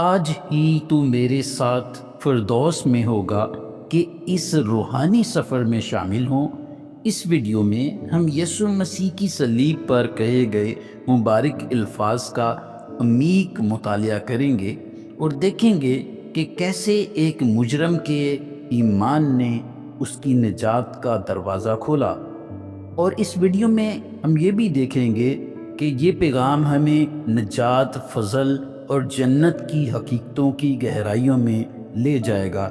آج ہی تو میرے ساتھ فردوس میں ہوگا کہ اس روحانی سفر میں شامل ہوں۔ اس ویڈیو میں ہم یسوع مسیح کی صلیب پر کہے گئے مبارک الفاظ کا عمیق مطالعہ کریں گے اور دیکھیں گے کہ کیسے ایک مجرم کے ایمان نے اس کی نجات کا دروازہ کھولا۔ اور اس ویڈیو میں ہم یہ بھی دیکھیں گے کہ یہ پیغام ہمیں نجات، فضل اور جنت کی حقیقتوں کی گہرائیوں میں لے جائے گا۔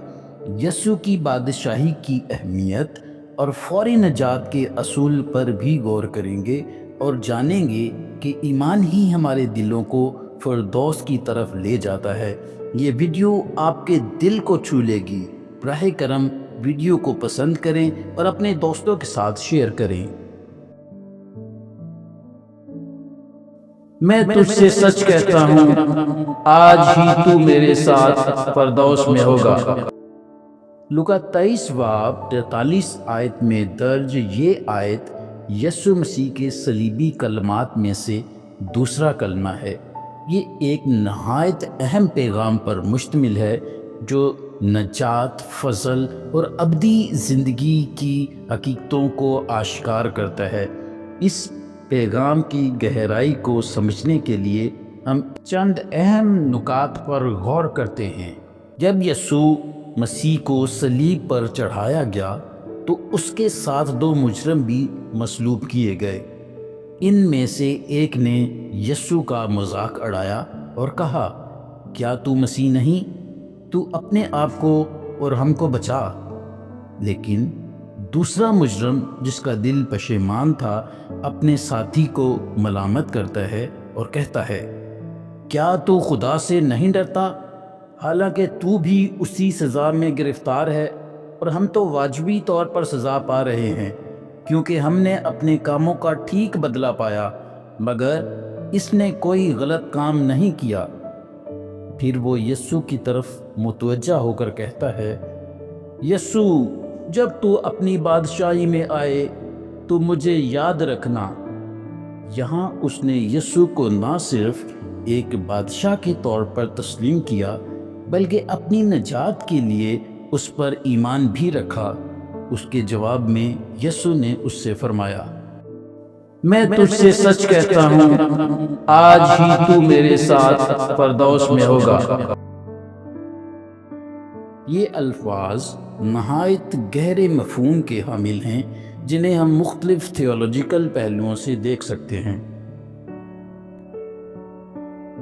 یسوع کی بادشاہی کی اہمیت اور فوری نجات کے اصول پر بھی غور کریں گے اور جانیں گے کہ ایمان ہی ہمارے دلوں کو فردوس کی طرف لے جاتا ہے۔ یہ ویڈیو آپ کے دل کو چھو لے گی۔ براہ کرم ویڈیو کو پسند کریں اور اپنے دوستوں کے ساتھ شیئر کریں۔ میں تجھ سے سچ کہتا ہوں، آج ہی تو میرے ساتھ فردوس میں ہوگا۔ لوکا 23 باب 43 آیت میں درج یہ آیت یسوع مسیح کے صلیبی کلمات میں سے دوسرا کلمہ ہے۔ یہ ایک نہایت اہم پیغام پر مشتمل ہے جو نجات، فضل اور ابدی زندگی کی حقیقتوں کو آشکار کرتا ہے۔ اس پیغام کی گہرائی کو سمجھنے کے لیے ہم چند اہم نکات پر غور کرتے ہیں۔ جب یسوع مسیح کو صلیب پر چڑھایا گیا تو اس کے ساتھ دو مجرم بھی مصلوب کیے گئے۔ ان میں سے ایک نے یسوع کا مذاق اڑایا اور کہا، کیا تو مسیح نہیں؟ تو اپنے آپ کو اور ہم کو بچا۔ لیکن دوسرا مجرم جس کا دل پشیمان تھا اپنے ساتھی کو ملامت کرتا ہے اور کہتا ہے، کیا تو خدا سے نہیں ڈرتا؟ حالانکہ تو بھی اسی سزا میں گرفتار ہے اور ہم تو واجبی طور پر سزا پا رہے ہیں کیونکہ ہم نے اپنے کاموں کا ٹھیک بدلہ پایا، مگر اس نے کوئی غلط کام نہیں کیا۔ پھر وہ یسوع کی طرف متوجہ ہو کر کہتا ہے، یسوع، جب تو اپنی بادشاہی میں آئے تو مجھے یاد رکھنا۔ یہاں اس نے یسوع کو نہ صرف ایک بادشاہ کے طور پر تسلیم کیا بلکہ اپنی نجات کے لیے اس پر ایمان بھی رکھا۔ اس کے جواب میں یسوع نے اس سے فرمایا، میں تجھ سے سچ کہتا ہوں، آج ہی تو میرے ساتھ فردوس میں ہوگا۔ یہ الفاظ نہایت گہرے مفہوم کے حامل ہیں جنہیں ہم مختلف تھیولوجیکل پہلوؤں سے دیکھ سکتے ہیں۔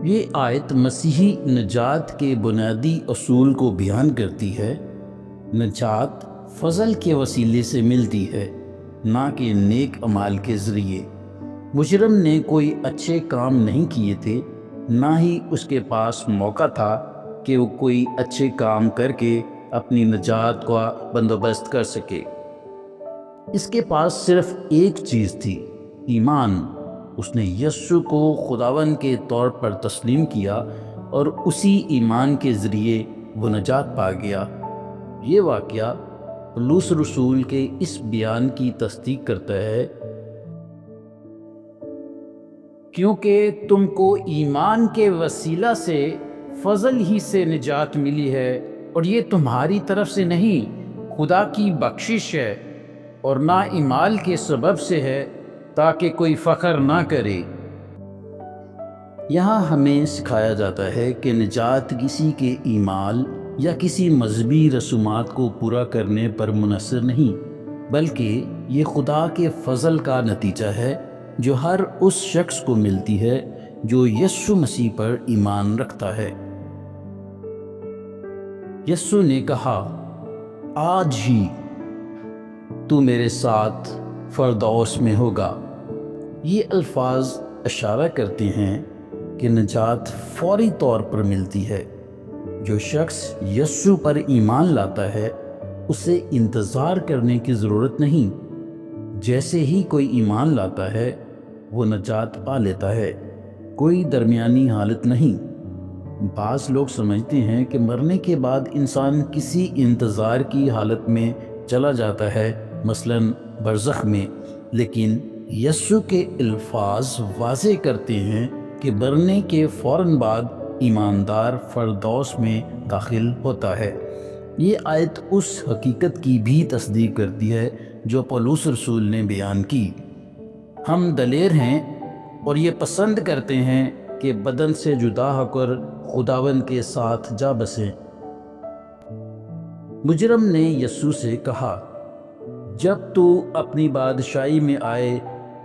یہ آیت مسیحی نجات کے بنیادی اصول کو بیان کرتی ہے۔ نجات فضل کے وسیلے سے ملتی ہے، نہ کہ نیک اعمال کے ذریعے۔ مجرم نے کوئی اچھے کام نہیں کیے تھے، نہ ہی اس کے پاس موقع تھا کہ وہ کوئی اچھے کام کر کے اپنی نجات کا بندوبست کر سکے۔ اس کے پاس صرف ایک چیز تھی، ایمان۔ اس نے یسوع کو خداوند کے طور پر تسلیم کیا اور اسی ایمان کے ذریعے وہ نجات پا گیا۔ یہ واقعہ پولس رسول کے اس بیان کی تصدیق کرتا ہے، کیونکہ تم کو ایمان کے وسیلہ سے فضل ہی سے نجات ملی ہے، اور یہ تمہاری طرف سے نہیں، خدا کی بخشش ہے، اور نہ اعمال کے سبب سے ہے تاکہ کوئی فخر نہ کرے۔ یہاں ہمیں سکھایا جاتا ہے کہ نجات کسی کے اعمال یا کسی مذہبی رسومات کو پورا کرنے پر منحصر نہیں، بلکہ یہ خدا کے فضل کا نتیجہ ہے جو ہر اس شخص کو ملتی ہے جو یسوع مسیح پر ایمان رکھتا ہے۔ یسوع نے کہا، آج ہی تو میرے ساتھ فردوس میں ہوگا۔ یہ الفاظ اشارہ کرتے ہیں کہ نجات فوری طور پر ملتی ہے۔ جو شخص یسوع پر ایمان لاتا ہے اسے انتظار کرنے کی ضرورت نہیں۔ جیسے ہی کوئی ایمان لاتا ہے وہ نجات پا لیتا ہے، کوئی درمیانی حالت نہیں۔ بعض لوگ سمجھتے ہیں کہ مرنے کے بعد انسان کسی انتظار کی حالت میں چلا جاتا ہے، مثلاً برزخ میں، لیکن یسوع کے الفاظ واضح کرتے ہیں کہ مرنے کے فوراً بعد ایماندار فردوس میں داخل ہوتا ہے۔ یہ آیت اس حقیقت کی بھی تصدیق کرتی ہے جو پولس رسول نے بیان کی۔ ہم دلیر ہیں اور یہ پسند کرتے ہیں کہ بدن سے جدا ہو کر خداوند کے ساتھ جا بسیں۔ مجرم نے یسوع سے کہا، جب تو اپنی بادشاہی میں آئے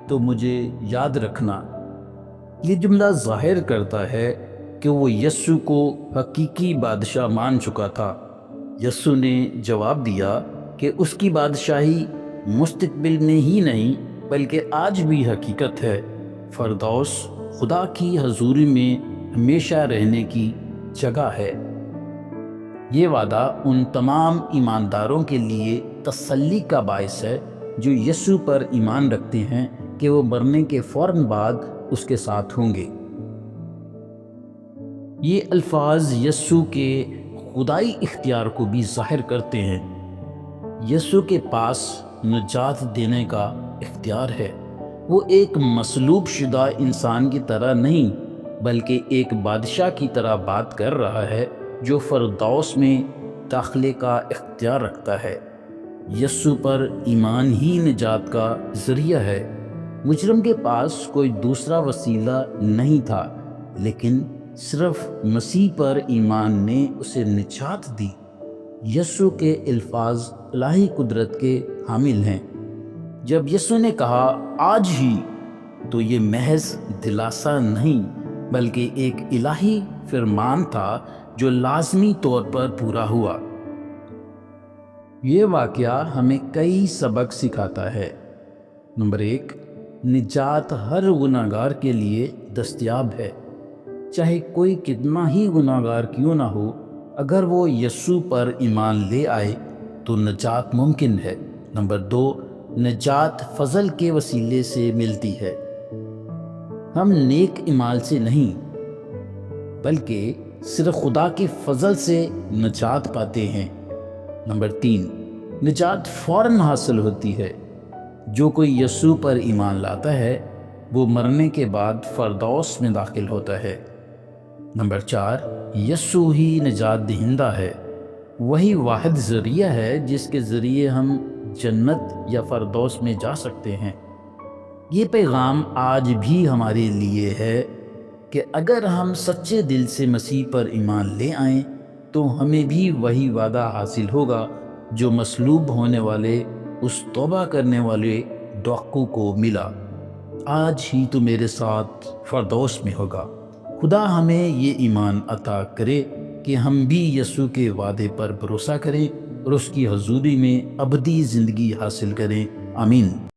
تو مجھے یاد رکھنا۔ یہ جملہ ظاہر کرتا ہے کہ وہ یسوع کو حقیقی بادشاہ مان چکا تھا۔ یسوع نے جواب دیا کہ اس کی بادشاہی مستقبل میں ہی نہیں بلکہ آج بھی حقیقت ہے۔ فردوس خدا کی حضوری میں ہمیشہ رہنے کی جگہ ہے۔ یہ وعدہ ان تمام ایمانداروں کے لیے تسلی کا باعث ہے جو یسوع پر ایمان رکھتے ہیں کہ وہ مرنے کے فوراً بعد اس کے ساتھ ہوں گے۔ یہ الفاظ یسوع کے خدائی اختیار کو بھی ظاہر کرتے ہیں۔ یسوع کے پاس نجات دینے کا اختیار ہے۔ وہ ایک مصلوب شدہ انسان کی طرح نہیں بلکہ ایک بادشاہ کی طرح بات کر رہا ہے جو فردوس میں داخلے کا اختیار رکھتا ہے۔ یسوع پر ایمان ہی نجات کا ذریعہ ہے۔ مجرم کے پاس کوئی دوسرا وسیلہ نہیں تھا، لیکن صرف مسیح پر ایمان نے اسے نجات دی۔ یسوع کے الفاظ الہی قدرت کے حامل ہیں۔ جب یسوع نے کہا آج ہی، تو یہ محض دلاسا نہیں بلکہ ایک الہی فرمان تھا جو لازمی طور پر پورا ہوا۔ یہ واقعہ ہمیں کئی سبق سکھاتا ہے۔ نمبر 1، نجات ہر گناہگار کے لیے دستیاب ہے، چاہے کوئی کتنا ہی گناہگار کیوں نہ ہو۔ اگر وہ یسوع پر ایمان لے آئے تو نجات ممکن ہے۔ نمبر 2، نجات فضل کے وسیلے سے ملتی ہے۔ ہم نیک اعمال سے نہیں بلکہ صرف خدا کے فضل سے نجات پاتے ہیں۔ نمبر 3، نجات فوراً حاصل ہوتی ہے۔ جو کوئی یسوع پر ایمان لاتا ہے وہ مرنے کے بعد فردوس میں داخل ہوتا ہے۔ نمبر 4، یسوع ہی نجات دہندہ ہے۔ وہی واحد ذریعہ ہے جس کے ذریعے ہم جنت یا فردوس میں جا سکتے ہیں۔ یہ پیغام آج بھی ہمارے لیے ہے کہ اگر ہم سچے دل سے مسیح پر ایمان لے آئیں تو ہمیں بھی وہی وعدہ حاصل ہوگا جو مصلوب ہونے والے اس توبہ کرنے والے ڈاکو کو ملا۔ آج ہی تو میرے ساتھ فردوس میں ہوگا۔ خدا ہمیں یہ ایمان عطا کرے کہ ہم بھی یسوع کے وعدے پر بھروسہ کریں اور اس کی حضوری میں ابدی زندگی حاصل کریں۔ آمین۔